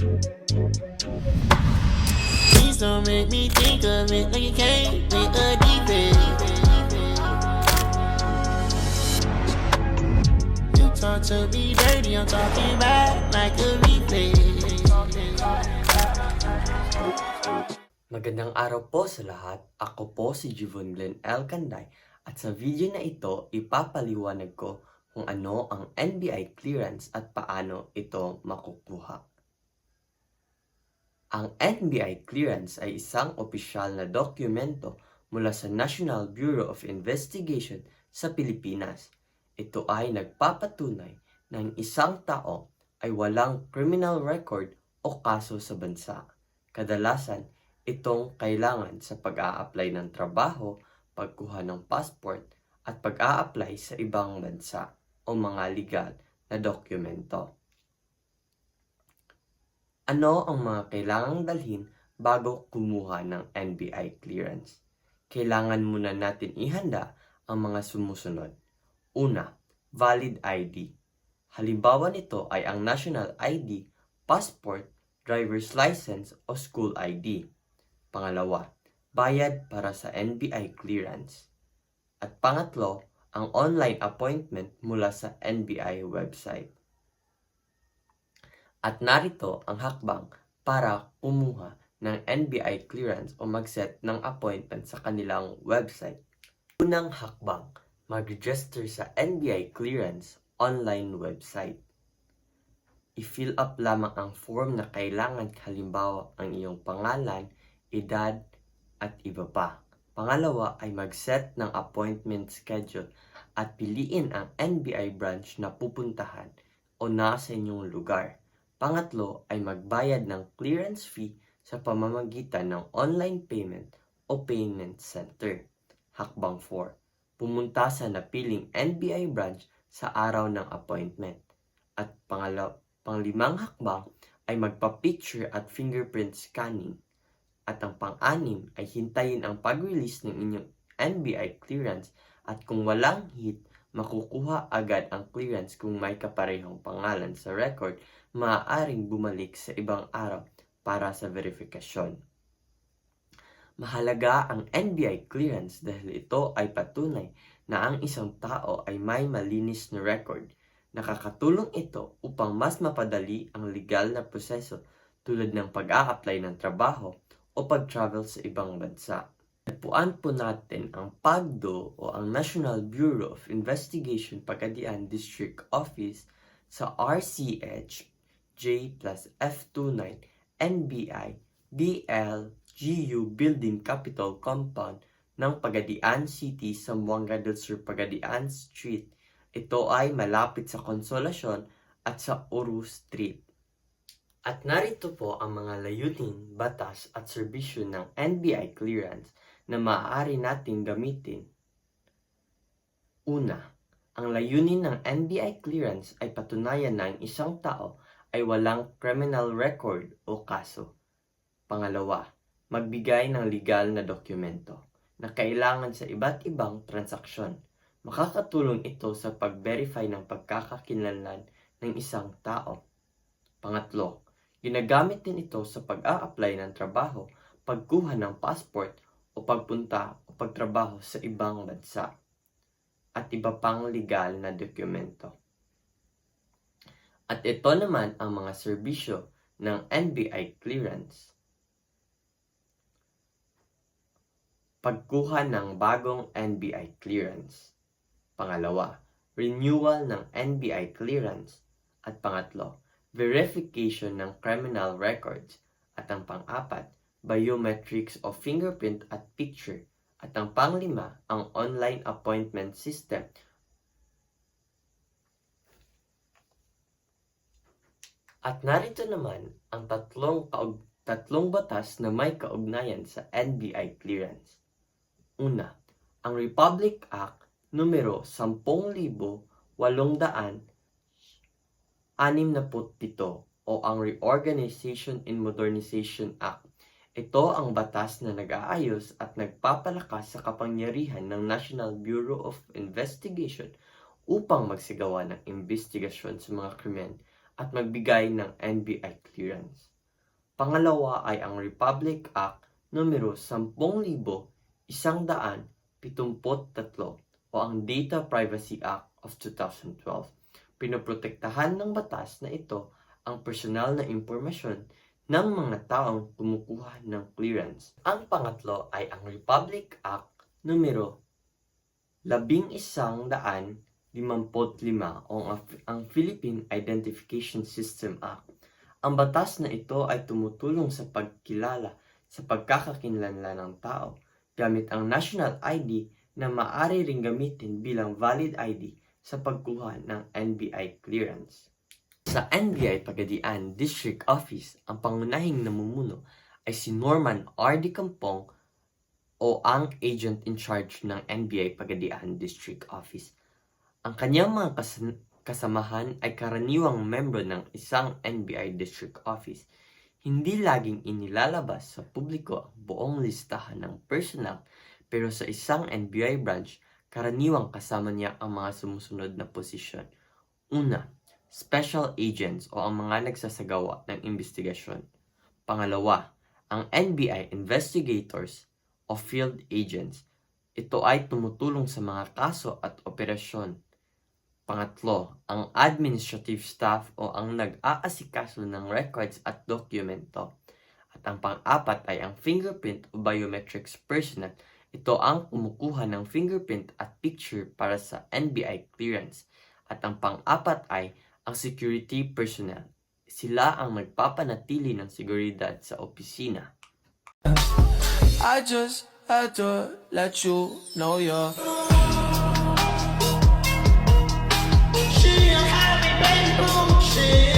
Please don't make me think of it like you came with a defect. You talk to me dirty, I'm talking back like a reflex. Magandang araw po sa lahat. Ako po si Jivon Glenn L. Canday at sa video na ito ipapaliwanag ko kung ano ang NBI clearance at paano ito makukuha. Ang NBI clearance ay isang opisyal na dokumento mula sa National Bureau of Investigation sa Pilipinas. Ito ay nagpapatunay na ang isang tao ay walang criminal record o kaso sa bansa. Kadalasan, itong kailangan sa pag-a-apply ng trabaho, pagkuha ng passport, at pag-a-apply sa ibang bansa o mga legal na dokumento. Ano ang mga kailangang dalhin bago kumuha ng NBI clearance? Kailangan muna natin ihanda ang mga sumusunod. Una, valid ID. Halimbawa nito ay ang national ID, passport, driver's license o school ID. Pangalawa, bayad para sa NBI clearance. At pangatlo, ang online appointment mula sa NBI website. At narito ang hakbang para kumuha ng NBI clearance o mag-set ng appointment sa kanilang website. Unang hakbang, mag-register sa NBI clearance online website. I-fill up lamang ang form na kailangan, halimbawa ang iyong pangalan, edad, at iba pa. Pangalawa ay mag-set ng appointment schedule at piliin ang NBI branch na pupuntahan o nasa inyong lugar. Pangatlo ay magbayad ng clearance fee sa pamamagitan ng online payment o payment center. Hakbang 4. Pumunta sa napiling NBI branch sa araw ng appointment. At panglimang hakbang ay magpa-picture at fingerprint scanning. At ang pang-anim ay hintayin ang pag-release ng inyong NBI clearance at kung walang hit, makukuha agad ang clearance kung may kaparehong pangalan sa record, maaaring bumalik sa ibang araw para sa verifikasyon. Mahalaga ang NBI clearance dahil ito ay patunay na ang isang tao ay may malinis na record. Nakakatulong ito upang mas mapadali ang legal na proseso tulad ng pag-a-apply ng trabaho o pag-travel sa ibang bansa. Tagpuan po natin ang PAGDO o ang National Bureau of Investigation Pagadian District Office sa RCH J+F29 NBI BLGU Building Capitol Compound ng Pagadian City, Zamboanga del Sur, Pagadian Street. Ito ay malapit sa Consolacion at sa Uru Street. At narito po ang mga layunin, batas at serbisyo ng NBI clearance na maaari nating gamitin. Una, ang layunin ng NBI clearance ay patunayan na ang isang tao ay walang criminal record o kaso. Pangalawa, magbigay ng legal na dokumento na kailangan sa iba't ibang transaksyon. Makakatulong ito sa pag-verify ng pagkakakilanlan ng isang tao. Pangatlo, ginagamit din ito sa pag-a-apply ng trabaho, pagkuha ng passport o pagpunta o pagtrabaho sa ibang bansa at iba pang legal na dokumento. At ito naman ang mga serbisyo ng NBI clearance. Pagkuha ng bagong NBI clearance. Pangalawa, renewal ng NBI clearance. At pangatlo, verification ng criminal records. At ang pang-apat, biometrics o fingerprint at picture. At ang panglima, ang online appointment system. At narito naman ang tatlong batas na may kaugnayan sa NBI clearance. Una, ang Republic Act numero 10,867 o ang Reorganization and Modernization Act. Ito ang batas na nag-aayos at nagpapalakas sa kapangyarihan ng National Bureau of Investigation upang magsagawa ng investigasyon sa mga krimen at magbigay ng NBI clearance. Pangalawa ay ang Republic Act numero 10,173 o ang Data Privacy Act of 2012. Pinoprotektahan ng batas na ito ang personal na impormasyon ng mga taong kumukuha ng clearance. Ang pangatlo ay ang Republic Act numero 1155 o ang Philippine Identification System Act. Ang batas na ito ay tumutulong sa pagkilala sa pagkakakilanlan ng tao gamit ang national ID na maaari ring gamitin bilang valid ID sa pagkuha ng NBI clearance. Sa NBI Pagadian District Office, ang pangunahing namumuno ay si Norman R. D. Campong o ang agent in charge ng NBI Pagadian District Office. Ang kanyang mga kasamahan ay karaniwang membro ng isang NBI District Office. Hindi laging inilalabas sa publiko ang buong listahan ng personnel, pero sa isang NBI branch, karaniwang kasama niya ang mga sumusunod na posisyon. Una, special agents o ang mga nagsasagawa ng investigasyon. Pangalawa, ang NBI investigators o field agents. Ito ay tumutulong sa mga kaso at operasyon. Pangatlo, ang administrative staff o ang nag-aasikaso ng records at dokumento. At ang pang-apat ay ang fingerprint o biometrics personnel. Ito ang kumukuha ng fingerprint at picture para sa NBI clearance. At ang pang-apat ay ang security personnel. Sila ang nagpapanatili ng seguridad sa opisina. I just had to let you know you're She a happy baby, she